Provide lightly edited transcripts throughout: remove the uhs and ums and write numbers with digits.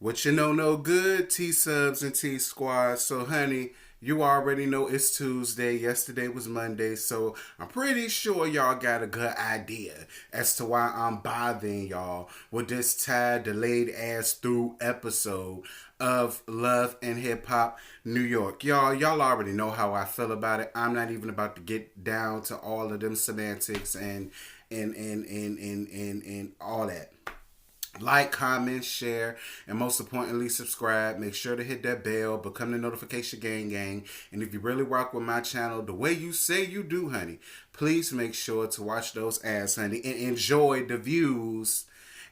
What you know no good, T-Subs and T-Squad. So, honey, you already know it's Tuesday. Yesterday was Monday. So, I'm pretty sure y'all got a good idea as to why I'm bothering y'all with this tad delayed ass through episode of Love and Hip Hop New York. Y'all already know how I feel about it. I'm not even about to get down to all of them semantics and all that. Like, comment, share, and most importantly, subscribe. Make sure to hit that bell, become the notification gang. And if you really rock with my channel the way you say you do, honey, please make sure to watch those ads, honey, and enjoy the views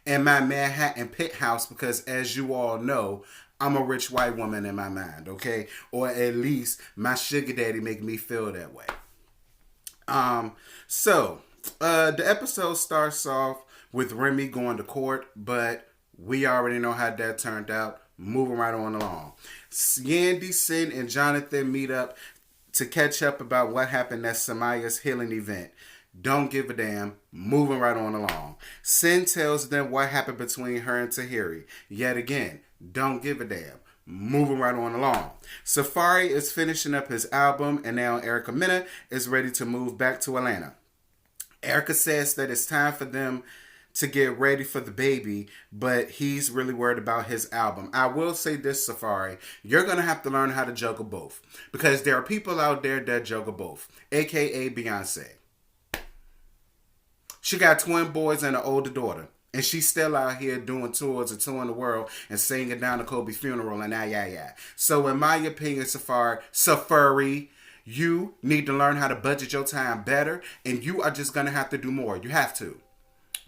in my Manhattan penthouse because, as you all know, I'm a rich white woman in my mind, okay? Or at least my sugar daddy make me feel that way. The episode starts off with Remy going to court, but we already know how that turned out. Moving right on along. Yandy, Sin, and Jonathan meet up to catch up about what happened at Samaya's healing event. Don't give a damn. Moving right on along. Sin tells them what happened between her and Tahiri. Yet again, don't give a damn. Moving right on along. Safari is finishing up his album, and now Erica Mena is ready to move back to Atlanta. Erica says that it's time for them to get ready for the baby, but he's really worried about his album. I will say this, Safari, you're going to have to learn how to juggle both, because there are people out there that juggle both, aka Beyonce. She got twin boys and an older daughter, and she's still out here doing tours and touring the world and singing down the Kobe funeral and yeah. So in my opinion, Safari, you need to learn how to budget your time better, and you are just going to have to do more. You have to.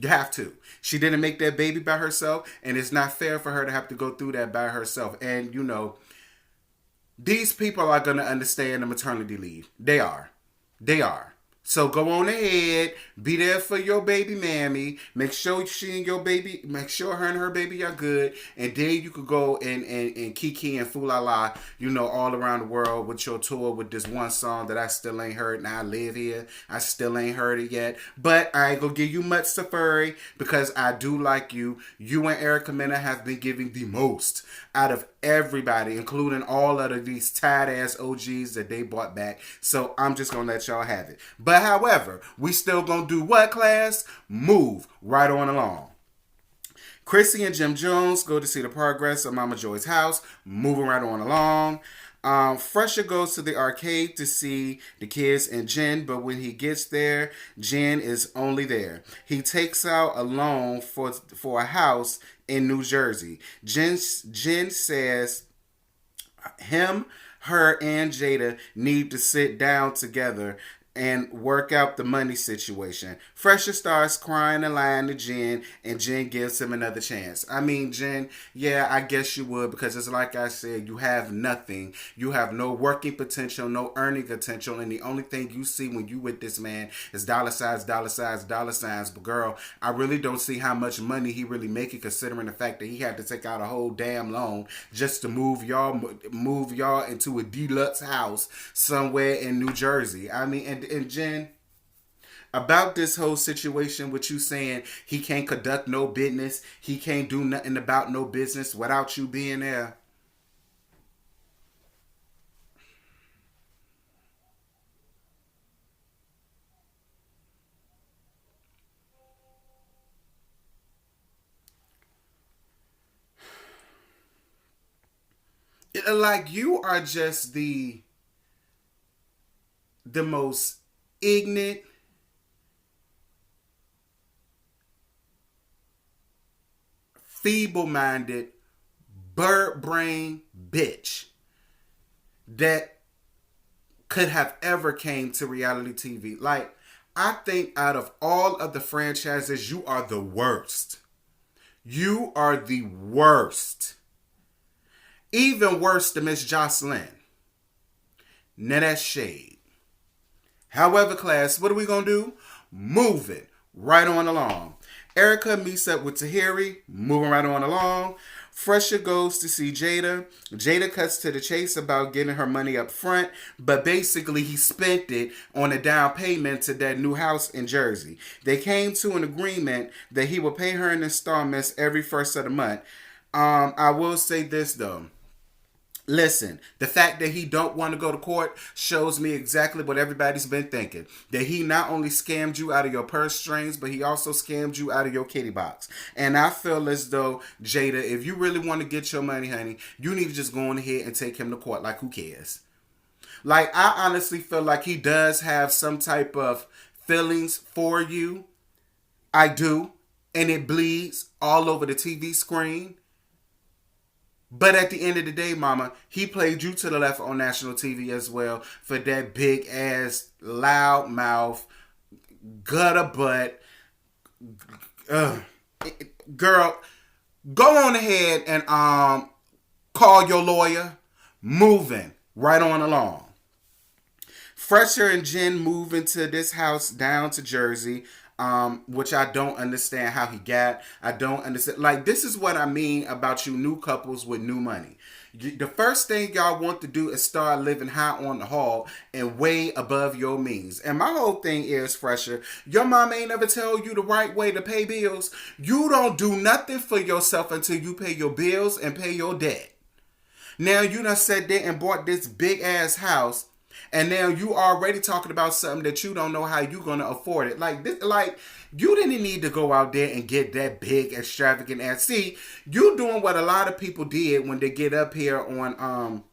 You have to. She didn't make that baby by herself, and it's not fair for her to have to go through that by herself. And, you know, these people are going to understand the maternity leave. They are. They are. So go on ahead, be there for your baby mammy, make sure make sure her and her baby are good, and then you could go and kiki and fool-la-la, you know, all around the world with your tour with this one song that I still ain't heard, and I live here, I still ain't heard it yet, but I ain't gonna give you much, Safari, because I do like you. You and Erica Mena have been giving the most out of everybody, including all of these tight-ass OGs that they brought back, so I'm just gonna let y'all have it. But however, we still gonna do what, class? Move right on along. Chrissy and Jim Jones go to see the progress of Mama Joy's house. Moving right on along. Fresher goes to the arcade to see the kids and Jen, but when he gets there, Jen is only there. He takes out a loan for a house in New Jersey. Jen says her, and Jada need to sit down together and work out the money situation. Fresher starts crying and lying to Jen, and Jen gives him another chance. I mean, Jen, yeah, I guess you would, because it's like I said, you have nothing. You have no working potential, no earning potential, and the only thing you see when you with this man is dollar signs. But girl, I really don't see how much money he really making, considering the fact that he had to take out a whole damn loan just to move y'all into a deluxe house somewhere in New Jersey. I mean, and Jen, about this whole situation with you saying he can't conduct no business, he can't do nothing about no business without you being there. Like, you are just the most ignorant, feeble-minded, bird-brain bitch that could have ever came to reality TV. Like, I think out of all of the franchises, you are the worst. You are the worst. Even worse than Miss Jocelyn. Now that's shade. However, class, what are we going to do? Move it right on along. Erica meets up with Tahiri. Moving right on along. Fresher goes to see Jada. Jada cuts to the chase about getting her money up front, but basically he spent it on a down payment to that new house in Jersey. They came to an agreement that he would pay her in installments every first of the month. I will say this though. Listen, the fact that he don't want to go to court shows me exactly what everybody's been thinking. That he not only scammed you out of your purse strings, but he also scammed you out of your kitty box. And I feel as though, Jada, if you really want to get your money, honey, you need to just go on ahead and take him to court. Like, who cares? Like, I honestly feel like he does have some type of feelings for you. I do. And it bleeds all over the TV screen. But at the end of the day, mama, he played you to the left on national TV as well for that big ass, loud mouth, gutter butt. Girl, go on ahead and call your lawyer. Moving right on along. Fresher and Jen move into this house down to Jersey, which I don't understand how he got. I don't understand. Like, this is what I mean about you new couples with new money. The first thing y'all want to do is start living high on the hog and way above your means. And my whole thing is, Fresher, your mom ain't never tell you the right way to pay bills. You don't do nothing for yourself until you pay your bills and pay your debt. Now you done sat there and bought this big ass house. And now you already talking about something that you don't know how you gonna afford it. Like this, like you didn't need to go out there and get that big extravagant ass. See, you doing what a lot of people did when they get up here on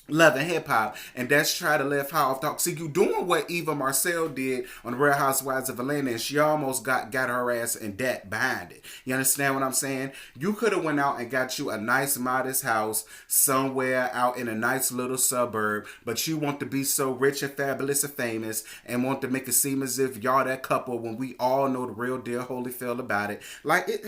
Love and Hip Hop, and that's try to live high off talk. See, you doing what Eva Marcel did on the Real Housewives of Atlanta, and she almost got her ass in debt behind it. You understand what I'm saying? You could have went out and got you a nice, modest house somewhere out in a nice little suburb, but you want to be so rich and fabulous and famous, and want to make it seem as if y'all that couple when we all know the real deal, Holyfield about it. Like it.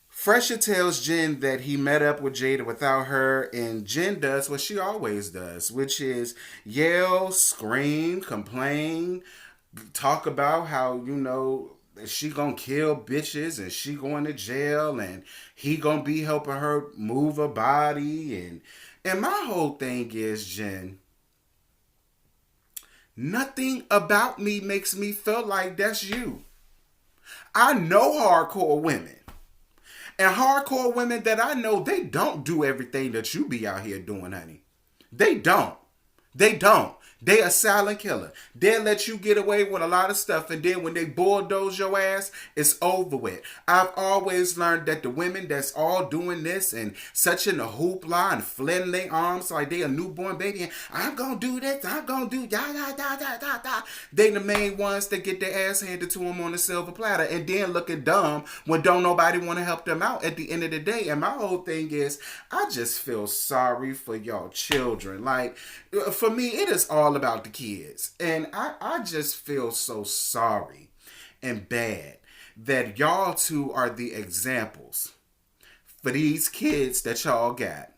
Fresher tells Jen that he met up with Jada without her, and Jen does what she always does, which is yell, scream, complain, talk about how, she gonna kill bitches and she going to jail and he gonna be helping her move her body. And my whole thing is, Jen, nothing about me makes me feel like that's you. I know hardcore women. And hardcore women that I know, they don't do everything that you be out here doing, honey. They don't. They don't. They a silent killer. They'll let you get away with a lot of stuff, and then when they bulldoze your ass, it's over with. I've always learned that the women that's all doing this and such in the hoopla and flailing their arms like they a newborn baby and I'm gonna do this, I'm gonna do da da da da da da. They the main ones that get their ass handed to them on a silver platter and then looking dumb when don't nobody want to help them out at the end of the day. And my whole thing is, I just feel sorry for y'all children. Like, for me, it is all about the kids. And I just feel so sorry and bad that y'all two are the examples for these kids that y'all got.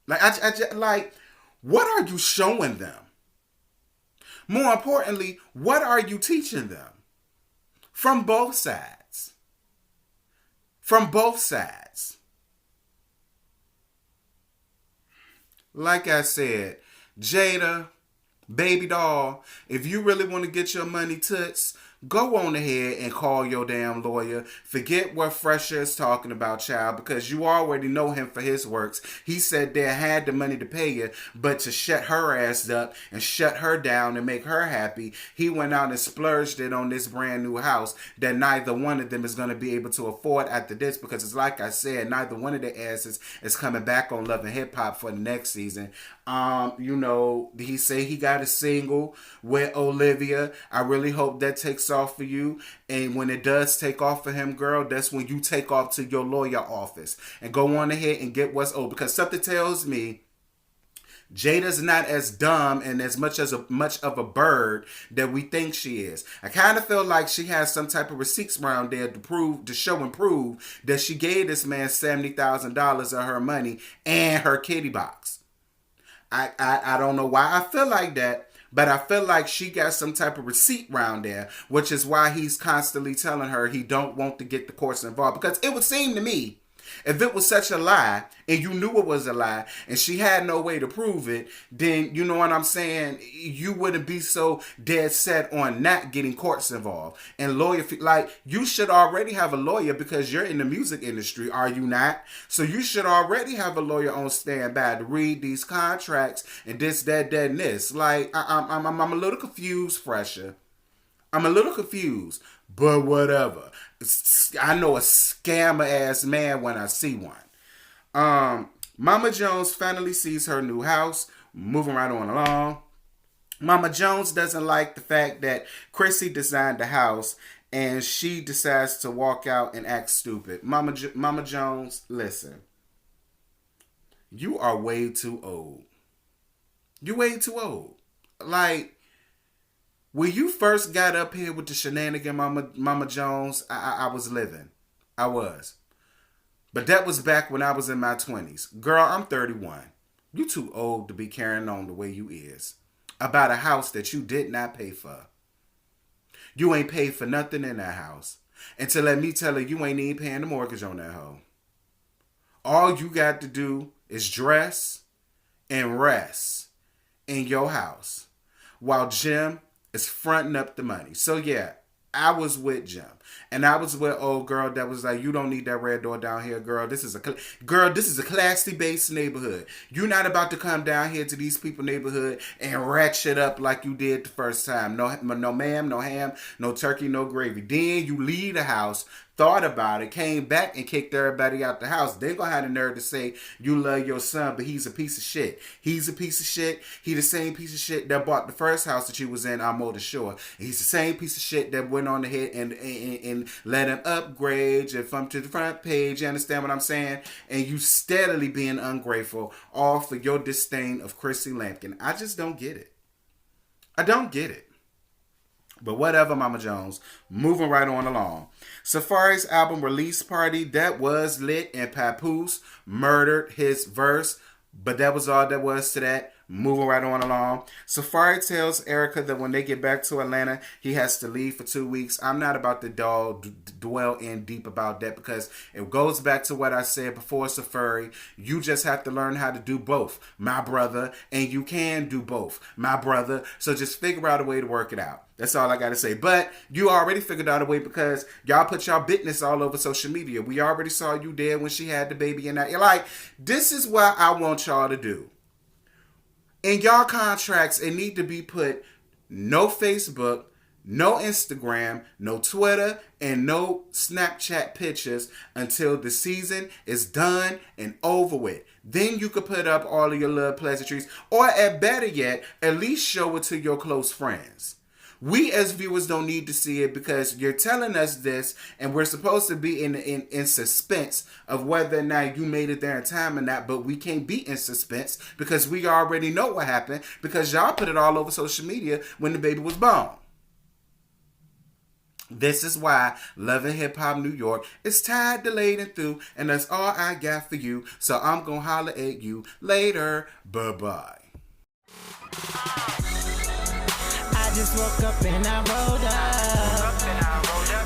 Like, what are you showing them? More importantly, what are you teaching them? From both sides. From both sides. Like I said, Jada, baby doll, if you really want to get your money toots, go on ahead and call your damn lawyer. Forget what Fresher is talking about, child, because you already know him for his works. He said they had the money to pay you, but to shut her ass up and shut her down and make her happy, he went out and splurged it on this brand new house that neither one of them is going to be able to afford after this, because it's like I said, neither one of their asses is coming back on Love and Hip Hop for the next season. He say he got a single with Olivia. I really hope that takes off for you. And when it does take off for him, girl, that's when you take off to your lawyer office and go on ahead and get what's owed. Because something tells me Jada's not as dumb and as much of a bird that we think she is. I kind of feel like she has some type of receipts around there to show and prove that she gave this man $70,000 of her money and her kitty box. I don't know why I feel like that, but I feel like she got some type of receipt around there, which is why he's constantly telling her he don't want to get the courts involved. Because it would seem to me If it was such a lie and you knew it was a lie and she had no way to prove it, then you know what I'm saying? You wouldn't be so dead set on not getting courts involved and lawyer like you should already have a lawyer because you're in the music industry, are you not? So you should already have a lawyer on standby to read these contracts and this, that, and this. Like I'm a little confused, Fresher. I'm a little confused, but whatever. I know a scammer ass man when I see one. Mama Jones finally sees her new house, moving right on along. Mama Jones doesn't like the fact that Chrissy designed the house and she decides to walk out and act stupid. Mama Jones, listen. You are way too old. You're way too old. Like, when you first got up here with the shenanigan, Mama Jones, I was living. I was. But that was back when I was in my 20s. Girl, I'm 31. You too old to be carrying on the way you is. About a house that you did not pay for. You ain't paid for nothing in that house. And to let me tell you ain't even paying the mortgage on that hoe. All you got to do is dress and rest in your house. While Jim is fronting up the money. So yeah, I was with Jim. And I was with old girl that was like, you don't need that red door down here, girl. This is a classy based neighborhood. You're not about to come down here to these people neighborhood and ratchet up like you did the first time. No ma'am, no ham, no turkey, no gravy. Then you leave the house, thought about it, came back and kicked everybody out the house. They're going to have the nerve to say you love your son, but he's a piece of shit. He's a piece of shit. He the same piece of shit that bought the first house that you was in on Motor Shore. He's the same piece of shit that went on ahead and let him upgrade and from to the front page. You understand what I'm saying? And you steadily being ungrateful, all for your disdain of Chrissy Lampkin. I just don't get it. I don't get it. But whatever, Mama Jones. Moving right on along. Safari's album release party, that was lit, and Papoose murdered his verse. But that was all there was to that. Moving right on along. Safari tells Erica that when they get back to Atlanta, he has to leave for 2 weeks. I'm not about to dwell in deep about that because it goes back to what I said before, Safari. You just have to learn how to do both, my brother. And you can do both, my brother. So just figure out a way to work it out. That's all I got to say. But you already figured out a way because y'all put y'all business all over social media. We already saw you there when she had the baby and that. You're like, this is what I want y'all to do. In y'all contracts, it need to be put no Facebook, no Instagram, no Twitter, and no Snapchat pictures until the season is done and over with. Then you could put up all of your little pleasantries, or at better yet, at least show it to your close friends. We as viewers don't need to see it because you're telling us this and we're supposed to be in suspense of whether or not you made it there in time or not, but we can't be in suspense because we already know what happened because y'all put it all over social media when the baby was born. This is why Love and Hip Hop New York is tired, delayed, and through, and that's all I got for you, so I'm gonna holler at you later. Bye-bye. I just woke up and I rolled up.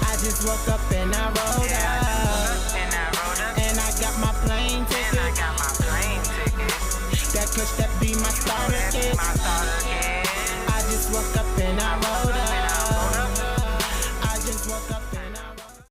I just woke up and I rolled up. And I got my plane ticket. That kush that be my starter.